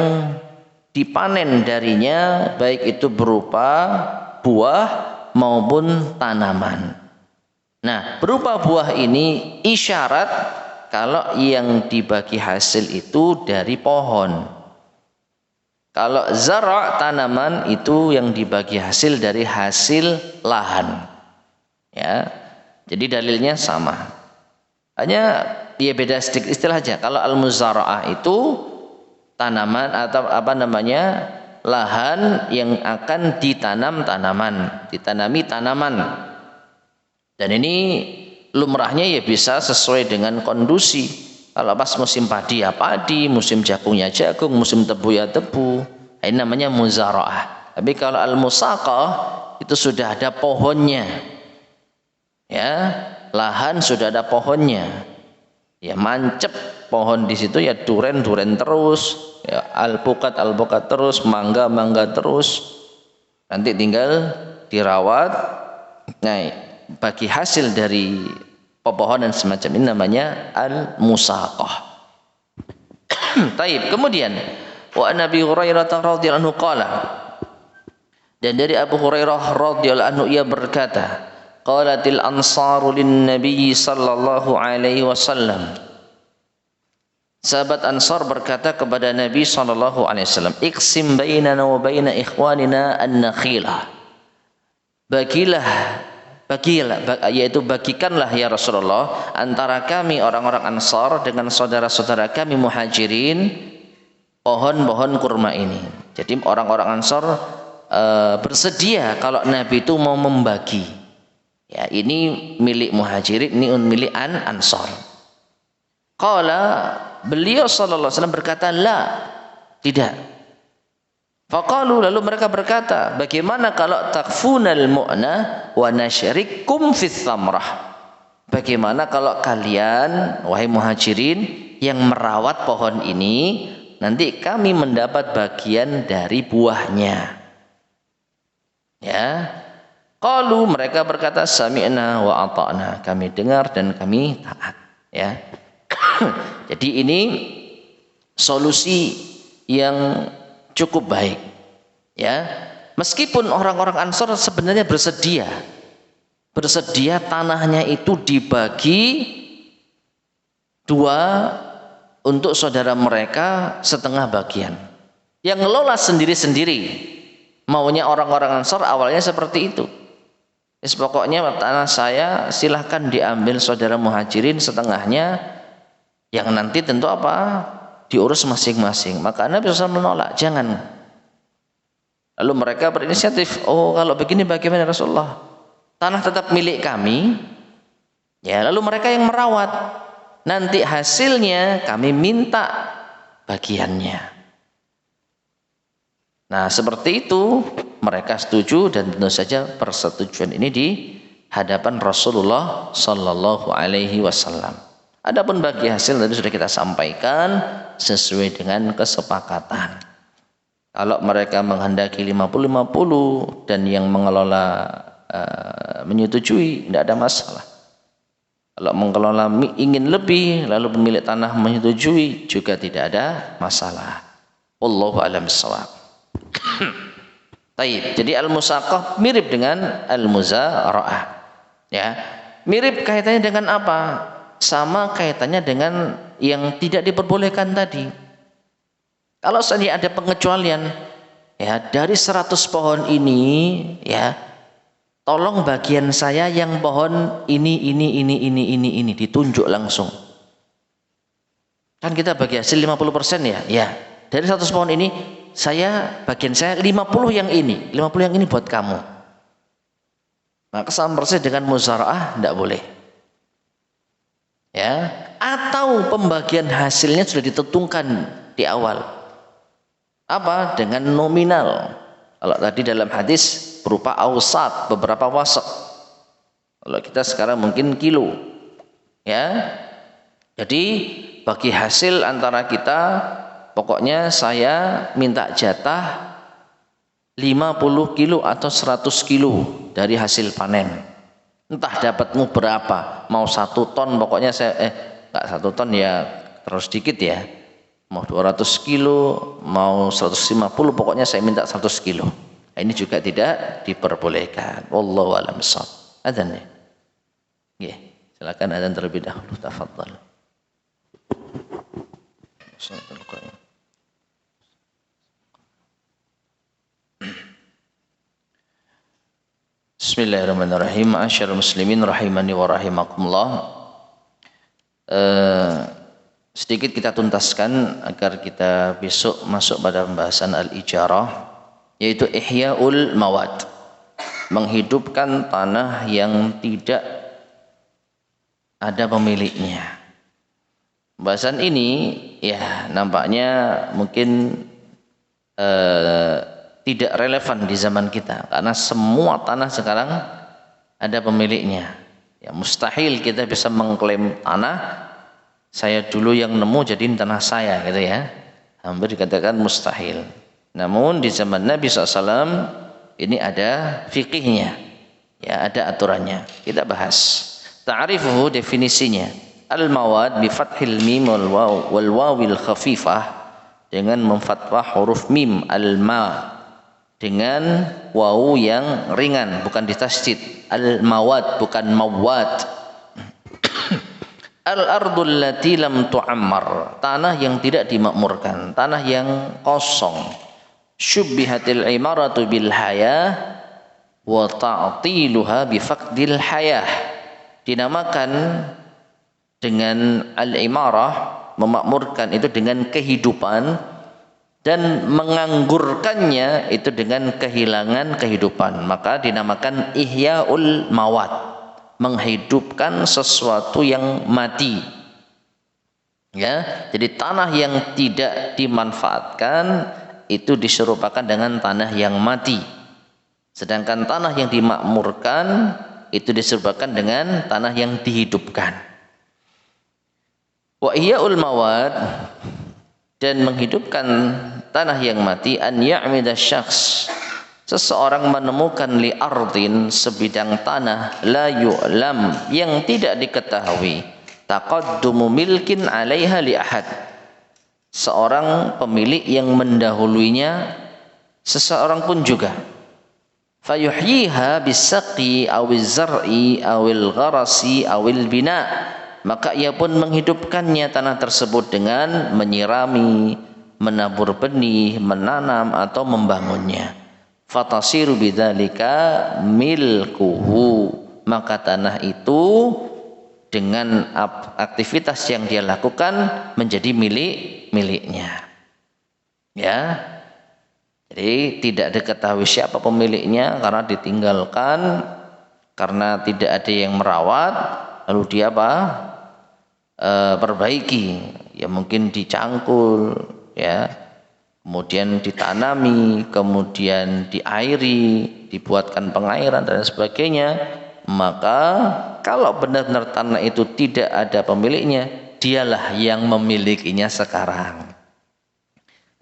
dipanen darinya, baik itu berupa buah maupun tanaman. Nah, berupa buah ini isyarat kalau yang dibagi hasil itu dari pohon. Kalau zara' tanaman itu yang dibagi hasil dari hasil lahan. Ya. Jadi dalilnya sama. Hanya dia beda sedikit istilah aja. Kalau al-muzara'ah itu tanaman atau apa namanya? Lahan yang akan ditanami tanaman. Dan ini lumrahnya ya bisa sesuai dengan kondisi. Kalau pas musim padi ya padi, musim jagungnya jagung, musim tebu ya tebu. Ini namanya muzara'ah. Tapi kalau al-musaqah itu sudah ada pohonnya. Ya, lahan sudah ada pohonnya. Ya mancep pohon di situ ya duren terus, ya alpukat terus, mangga terus. Nanti tinggal dirawat. Nah, bagi hasil dari pepohonan semacam ini namanya al-musaqah. Taib. Kemudian wa Nabi Hurairah radhiyallahu anhu qala, dan dari Abu Hurairah radhiyallahu anhu ia berkata, qalatil ansaru lin nabiy sallallahu alaihi wasallam, sahabat Ansar berkata kepada Nabi sallallahu alaihi wasallam, iqsim bainana wa baina ikhwanina an-nakhilah, bagilah, yaitu bagikanlah ya Rasulullah antara kami orang-orang Ansar dengan saudara-saudara kami Muhajirin pohon-pohon kurma ini. Jadi orang-orang Ansar bersedia kalau Nabi itu mau membagi. Ya, ini milik Muhajirin, ini milik Ansar. Qala, beliau sallallahu alaihi wasallam berkata, la, tidak. Faqalu, lalu mereka berkata, bagaimana kalau takfunal mu'na wa nasyrikum fis samrah? Bagaimana kalau kalian wahai Muhajirin yang merawat pohon ini, nanti kami mendapat bagian dari buahnya. Ya. Qalu, mereka berkata, sami'na wa ata'na, kami dengar dan kami taat. Ya. Jadi ini solusi yang cukup baik. Ya. Meskipun orang-orang Ansar sebenarnya bersedia tanahnya itu dibagi dua untuk saudara mereka setengah bagian. Yang ngelola sendiri-sendiri. Maunya orang-orang Ansar awalnya seperti itu. Pokoknya tanah saya silahkan diambil saudara Muhajirin setengahnya, yang nanti tentu apa? Diurus masing-masing. Maka Nabi SAW menolak, jangan. Lalu mereka berinisiatif, oh kalau begini bagaimana Rasulullah? Tanah tetap milik kami. Ya, lalu mereka yang merawat. Nanti hasilnya kami minta bagiannya. Nah, seperti itu mereka setuju, dan tentu saja persetujuan ini di hadapan Rasulullah sallallahu alaihi wasallam. Adapun bagi hasil tadi sudah kita sampaikan sesuai dengan kesepakatan. Kalau mereka menghendaki 50-50 dan yang mengelola menyetujui, tidak ada masalah. Kalau mengelola ingin lebih lalu pemilik tanah menyetujui, juga tidak ada masalah. Wallahu a'lam bishawab. Taib. Jadi al-musaqah mirip dengan al-muzara'ah. Ya. Mirip kaitannya dengan apa? Sama kaitannya dengan yang tidak diperbolehkan tadi. Kalau saja ada pengecualian, ya, dari 100 pohon ini, ya, tolong bagian saya yang pohon ini ditunjuk langsung. Kan kita bagi hasil 50% ya. Ya. Dari 100 pohon ini bagian saya 50 yang ini, 50 yang ini buat kamu. Maka sama persis dengan muzara'ah tidak boleh. Ya, atau pembagian hasilnya sudah ditentukan di awal. Apa? Dengan nominal. Kalau tadi dalam hadis berupa awsat, beberapa wasak. Kalau kita sekarang mungkin kilo. Ya. Jadi bagi hasil antara kita, pokoknya saya minta jatah 50 kilo atau 100 kilo dari hasil panen. Entah dapatmu berapa, mau 1 ton pokoknya saya enggak 1 ton ya terus sedikit ya. Mau 200 kilo, mau 150, pokoknya saya minta 100 kilo. Ini juga tidak diperbolehkan. Wallahu a'lam bishawab. Adzan ya. Nggih, silakan adzan terlebih dahulu. Tafadhal. Bismillahirrahmanirrahim. Ma'asyiral muslimin rahimani wa rahimakumullah. Sedikit kita tuntaskan agar kita besok masuk pada pembahasan al-ijarah, yaitu ihya'ul mawad, menghidupkan tanah yang tidak ada pemiliknya. Pembahasan ini ya nampaknya mungkin tidak relevan di zaman kita karena semua tanah sekarang ada pemiliknya. Ya mustahil kita bisa mengklaim tanah saya dulu yang nemu jadiin tanah saya gitu ya. Hampir dikatakan mustahil. Namun di zaman Nabi SAW ini ada fikihnya, ya ada aturannya. Kita bahas. Ta'rifuhu definisinya. Al-mawad bi fathil mim wal wawil khafifah dengan memfathah huruf mim al-ma dengan wawu yang ringan bukan ditasydid. Al-mawad bukan mawad. Al-ardul lati lam tu'ammar, tanah yang tidak dimakmurkan, tanah yang kosong. Syubbihatil imaratu bil hayah wa ta'tiluha bi faqdil hayah, dinamakan dengan al-imarah, memakmurkan itu dengan kehidupan, dan menganggurkannya itu dengan kehilangan kehidupan, maka dinamakan ihyaul mawad, menghidupkan sesuatu yang mati. Ya, jadi tanah yang tidak dimanfaatkan itu diserupakan dengan tanah yang mati. Sedangkan tanah yang dimakmurkan itu diserupakan dengan tanah yang dihidupkan. Wa ihyaul mawad, dan menghidupkan tanah yang mati, an ya'mida syakhs, seseorang menemukan li ardin, sebidang tanah, la yu'lam, yang tidak diketahui, taqaddumu milkin 'alaiha li ahad, seorang pemilik yang mendahuluinya seseorang pun juga, fayuhyiha bisaqi awiz zar'i awil gharasi awil bina, maka ia pun menghidupkannya tanah tersebut dengan menyirami, menabur benih, menanam atau membangunnya. Fatasiru bidzalika milkuhu, maka tanah itu dengan aktivitas yang dia lakukan menjadi miliknya. Ya. Jadi tidak diketahui siapa pemiliknya karena ditinggalkan, karena tidak ada yang merawat, lalu dia perbaiki, ya mungkin dicangkul, ya, kemudian ditanami, kemudian diairi, dibuatkan pengairan dan sebagainya. Maka kalau benar-benar tanah itu tidak ada pemiliknya, dialah yang memilikinya sekarang.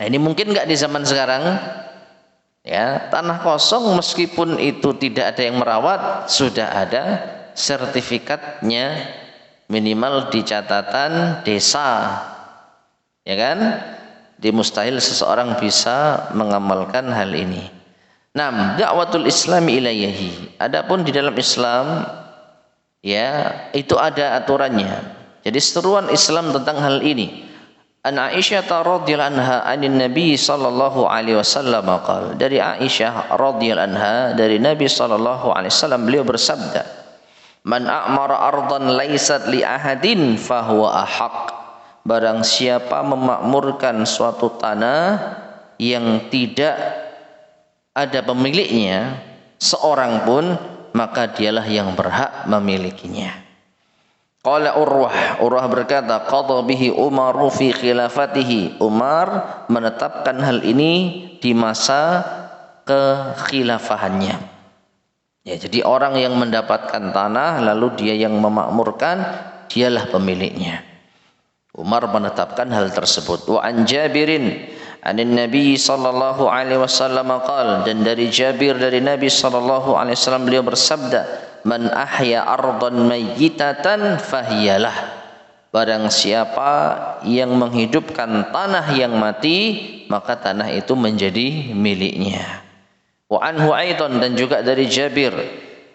Nah ini mungkin nggak di zaman sekarang? Ya, tanah kosong meskipun itu tidak ada yang merawat, sudah ada sertifikatnya, minimal di catatan desa, ya kan? Di mustahil seseorang bisa mengamalkan hal ini. Nah, da'watul Islami ilaihi, adapun di dalam Islam, ya itu ada aturannya. Jadi seruan Islam tentang hal ini. An Aisyah radhiyallahu anha anin Nabi sallallahu alaihi wasallam qala, dari Aisyah radhiyallahu anha dari Nabi sallallahu alaihi wasallam, beliau bersabda, man a'mara ardan laysat li ahadin fahuwa ahaq, barang siapa memakmurkan suatu tanah yang tidak ada pemiliknya seorang pun, maka dialah yang berhak memilikinya. Qala Urwah berkata, qadha bihi Umar fi khilafatihi, Umar menetapkan hal ini di masa kekhilafahannya. Ya, jadi orang yang mendapatkan tanah lalu dia yang memakmurkan, dialah pemiliknya. Umar menetapkan hal tersebut. Wa an Jabirin anin Nabi sallallahu alaihi wasallam qala, dan dari Jabir dari Nabi sallallahu alaihi wasallam beliau bersabda, man ahya ardan mayyitatan fahiyalah, barang siapa yang menghidupkan tanah yang mati, maka tanah itu menjadi miliknya. Wa anhu aidan, dan juga dari Jabir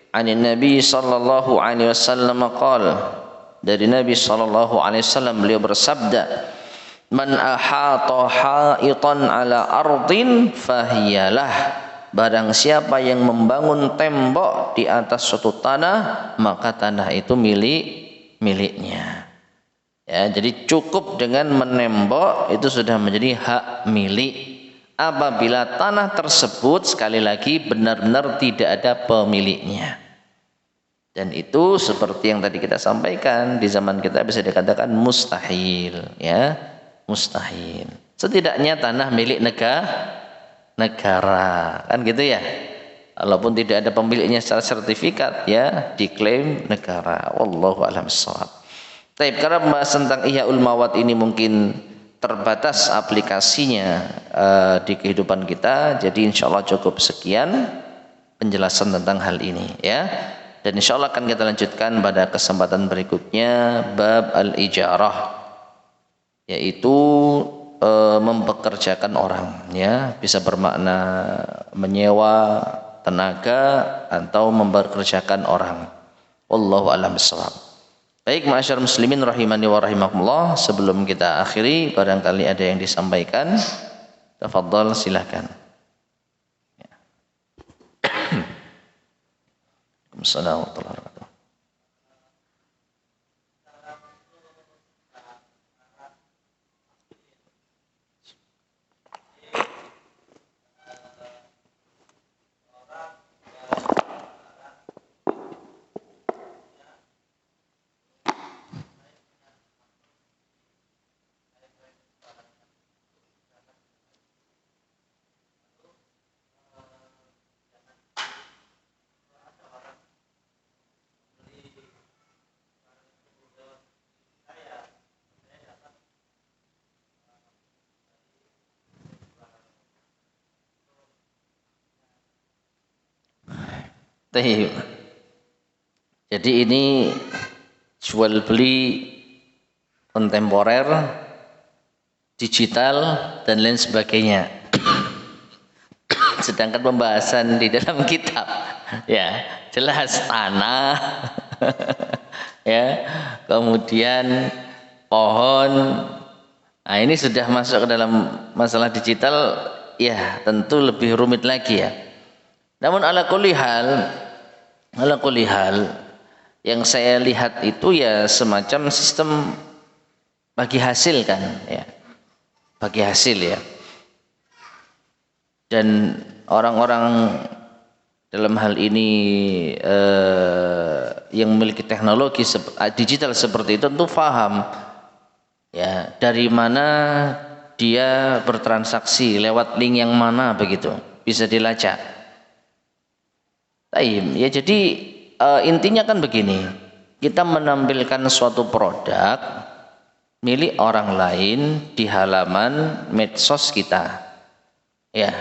anin Nabi sallallahu alaihi wasallam qala, dari Nabi sallallahu alaihi wasallam beliau bersabda, man ahata haitan ala ardin fahiyalah, barang siapa yang membangun tembok di atas suatu tanah, maka tanah itu miliknya. Ya, jadi cukup dengan menembok itu sudah menjadi hak milik. Apabila tanah tersebut sekali lagi benar-benar tidak ada pemiliknya. Dan itu seperti yang tadi kita sampaikan, di zaman kita bisa dikatakan mustahil, ya, mustahil. Setidaknya tanah milik negara, kan gitu ya. Walaupun tidak ada pemiliknya secara sertifikat, ya, diklaim negara. Wallahu a'lam bishawab. Baik, karena pembahasan tentang Ihyaul Mawad ini mungkin terbatas aplikasinya di kehidupan kita, jadi insya Allah cukup sekian penjelasan tentang hal ini, ya. Dan insya Allah akan kita lanjutkan pada kesempatan berikutnya bab al-ijarah, yaitu mempekerjakan orang, ya, bisa bermakna menyewa tenaga atau mempekerjakan orang. Wallahu a'lam bishawab. Baik, ma'asyar muslimin rahimani wa rahimakumullah, sebelum kita akhiri barangkali ada yang disampaikan, tafadhal silakan. Assalamualaikum warahmatullahi wabarakatuh. Jadi ini jual beli kontemporer, digital dan lain sebagainya. Sedangkan pembahasan di dalam kitab, ya, jelas tanah, ya, kemudian pohon. Nah, ini sudah masuk ke dalam masalah digital, ya, tentu lebih rumit lagi, ya. Namun ala kulli hal yang saya lihat itu ya semacam sistem bagi hasil, kan, ya, bagi hasil, ya. Dan orang-orang dalam hal ini yang memiliki teknologi digital seperti itu tentu paham, ya, dari mana dia bertransaksi, lewat link yang mana, begitu bisa dilacak. Ya, jadi intinya kan begini, kita menampilkan suatu produk milik orang lain di halaman medsos kita, ya.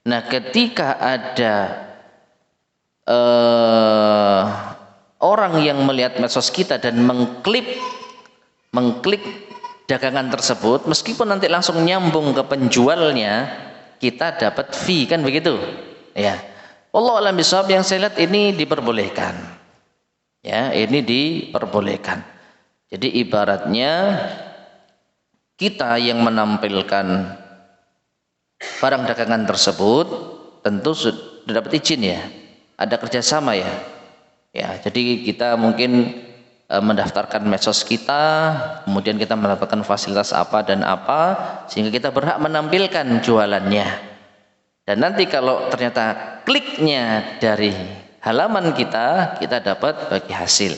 Nah, ketika ada orang yang melihat medsos kita dan mengklik dagangan tersebut, meskipun nanti langsung nyambung ke penjualnya, kita dapat fee, kan begitu, ya. Wallahu a'lam bishawab, yang saya lihat ini diperbolehkan, ya, ini diperbolehkan. Jadi ibaratnya kita yang menampilkan barang dagangan tersebut tentu sudah dapat izin, ya, ada kerjasama, ya, ya. Jadi kita mungkin mendaftarkan medsos kita, kemudian kita mendapatkan fasilitas apa dan apa, sehingga kita berhak menampilkan jualannya. Dan nanti kalau ternyata kliknya dari halaman kita dapat bagi hasil.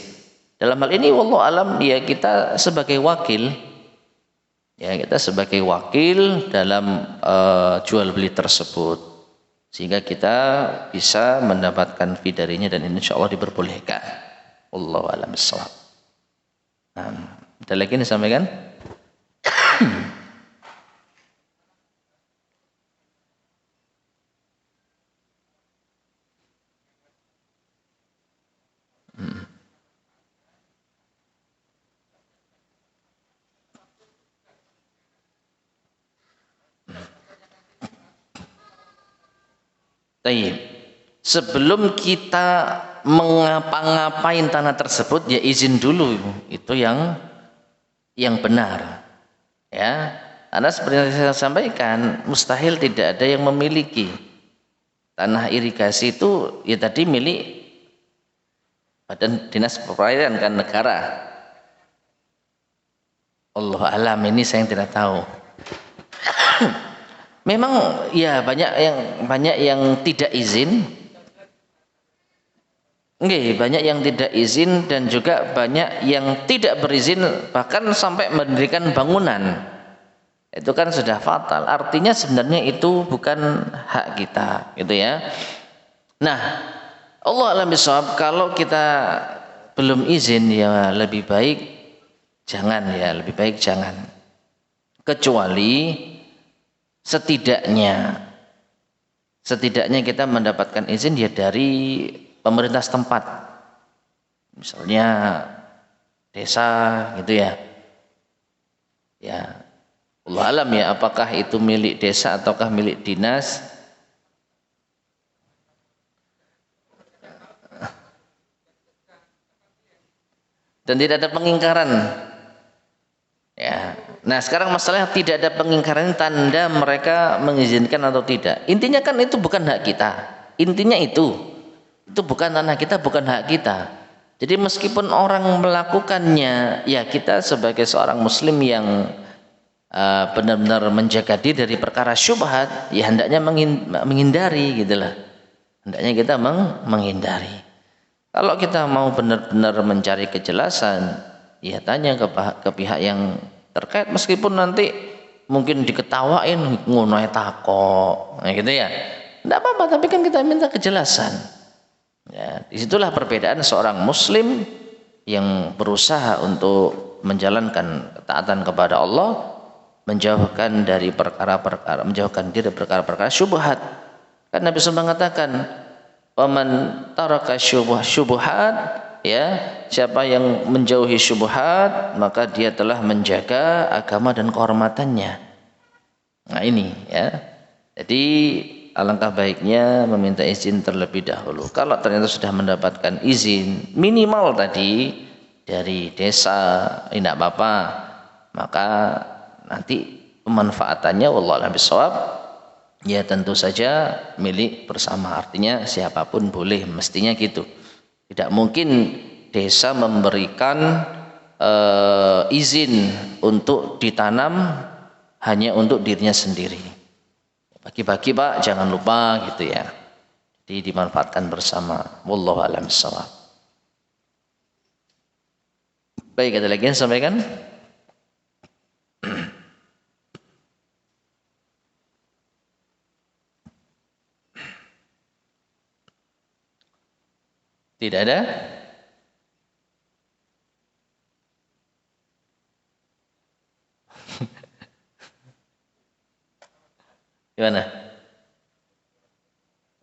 Dalam hal ini wallahu alam, ya, kita sebagai wakil, ya, kita sebagai wakil dalam jual beli tersebut, sehingga kita bisa mendapatkan fee darinya, dan ini insya Allah diperbolehkan. Wallahu a'lam bishawab. Nah, ada lagi yang disampaikan? Sebelum kita mengapa-ngapain tanah tersebut, ya izin dulu, itu yang benar, ya. Karena seperti yang saya sampaikan, mustahil tidak ada yang memiliki tanah irigasi itu, ya, tadi milik Badan Dinas Perairan, kan, negara. Allah alam, ini saya yang tidak tahu. Memang, ya, banyak yang tidak izin, Nggih, banyak yang tidak izin dan juga banyak yang tidak berizin bahkan sampai mendirikan bangunan. Itu kan sudah fatal. Artinya sebenarnya itu bukan hak kita, gitu ya. Nah, Allah alam bisawab, kalau kita belum izin ya lebih baik jangan ya, lebih baik jangan. Kecuali setidaknya kita mendapatkan izin ya dari pemerintah setempat, misalnya desa gitu ya. Ya, Allah alam ya, apakah itu milik desa ataukah milik dinas. Dan tidak ada pengingkaran. Ya. Nah, sekarang masalahnya tidak ada pengingkaran, tanda mereka mengizinkan atau tidak. Intinya kan itu bukan hak kita. Intinya itu bukan tanah kita, bukan hak kita. Jadi meskipun orang melakukannya, ya kita sebagai seorang muslim yang benar-benar menjaga diri dari perkara syubhat, ya hendaknya menghindari gitulah. Hendaknya kita menghindari. Kalau kita mau benar-benar mencari kejelasan, ya tanya ke pihak yang terkait, meskipun nanti mungkin diketawain ngono takok, nah gitu ya. Tidak apa-apa, tapi kan kita minta kejelasan. Ya, disitulah perbedaan seorang muslim yang berusaha untuk menjalankan ketaatan kepada Allah, menjauhkan dari perkara-perkara, menjauhkan diri dari perkara-perkara syubhat. Kan Nabi SAW mengatakan, "Waman taraka syubhat," ya, siapa yang menjauhi syubhat, maka dia telah menjaga agama dan kehormatannya. Nah ini ya. Jadi alangkah baiknya meminta izin terlebih dahulu. Kalau ternyata sudah mendapatkan izin minimal tadi dari desa, tidak apa-apa, maka nanti pemanfaatannya wallahu a'lam bishawab ya tentu saja milik bersama. Artinya siapapun boleh, mestinya gitu. Tidak mungkin desa memberikan izin untuk ditanam hanya untuk dirinya sendiri. Bagi-bagi Pak, jangan lupa gitu ya. Jadi dimanfaatkan bersama. Wallahu a'lam bishawab. Baik, ada lagi yang sampaikan? Tidak ada? Gimana?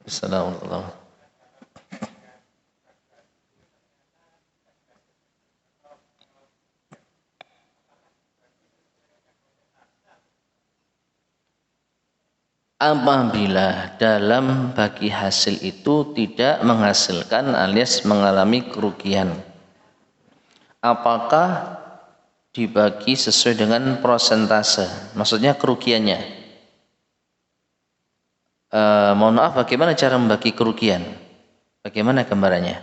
Assalamualaikum. Apabila dalam bagi hasil itu tidak menghasilkan alias mengalami kerugian, apakah dibagi sesuai dengan prosentase? Maksudnya kerugiannya. Mohon maaf, bagaimana cara membagi kerugian? Bagaimana gambarannya?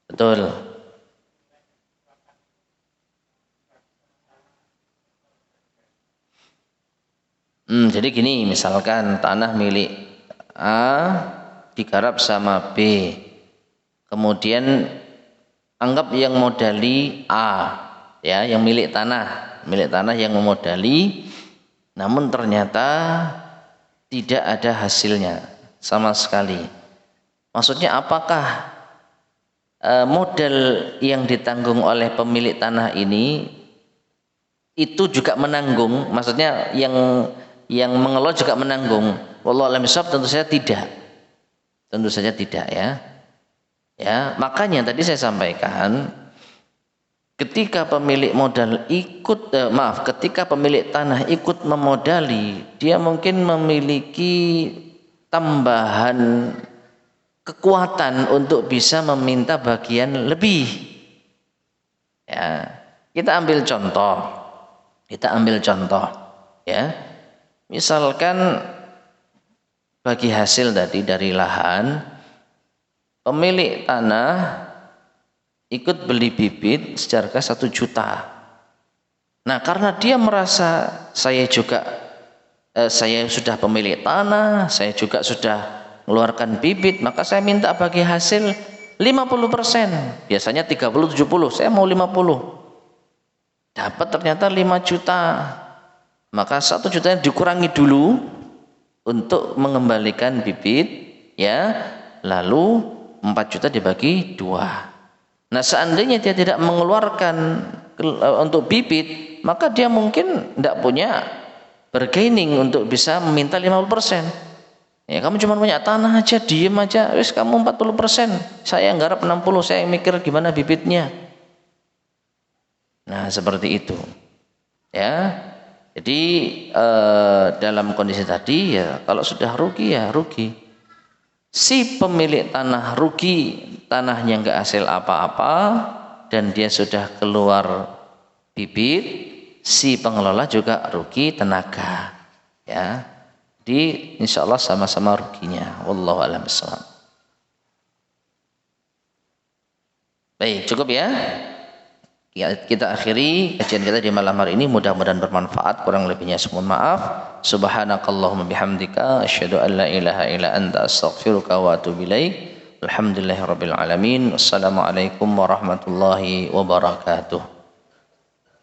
Betul. Jadi gini, misalkan tanah milik A digarap sama B, kemudian anggap yang modali A, ya, yang milik tanah yang memodali, namun ternyata tidak ada hasilnya sama sekali. Maksudnya apakah modal yang ditanggung oleh pemilik tanah ini itu juga menanggung? Maksudnya yang mengelola juga menanggung? Wallahu a'lam bishawab, tentu saja tidak. Tentu saja tidak ya. Ya, makanya tadi saya sampaikan, ketika pemilik modal ketika pemilik tanah ikut memodali, dia mungkin memiliki tambahan kekuatan untuk bisa meminta bagian lebih. Ya, kita ambil contoh, ya. Misalkan bagi hasil tadi dari lahan, pemilik tanah ikut beli bibit seharga 1 juta. Nah, karena dia merasa saya sudah pemilik tanah, saya juga sudah mengeluarkan bibit, maka saya minta bagi hasil 50%. Biasanya 30-70, saya mau 50. Dapat ternyata 5 juta. Maka 1 jutanya dikurangi dulu untuk mengembalikan bibit, ya. Lalu 4 juta dibagi 2. Nah, seandainya dia tidak mengeluarkan untuk bibit, maka dia mungkin tidak punya bargaining untuk bisa meminta 50%. Ya, kamu cuma punya tanah aja, diem aja, wis kamu 40%, saya nggarap 60, saya mikir gimana bibitnya. Nah, seperti itu. Ya. Jadi dalam kondisi tadi ya, kalau sudah rugi ya rugi. Si pemilik tanah rugi, tanahnya enggak hasil apa-apa dan dia sudah keluar bibit, si pengelola juga rugi tenaga. Ya. Jadi insyaallah sama-sama ruginya. Wallahu a'lam bishawab. Baik, cukup ya. Kita akhiri kajian kita di malam hari ini, mudah-mudahan bermanfaat, kurang lebihnya mohon maaf. Subhanakallahumma bihamdika asyhadu an la ilaha illa anta astaghfiruka wa atubu ilaik. Alhamdulillahirabbil alamin. Wassalamualaikum warahmatullahi wabarakatuh.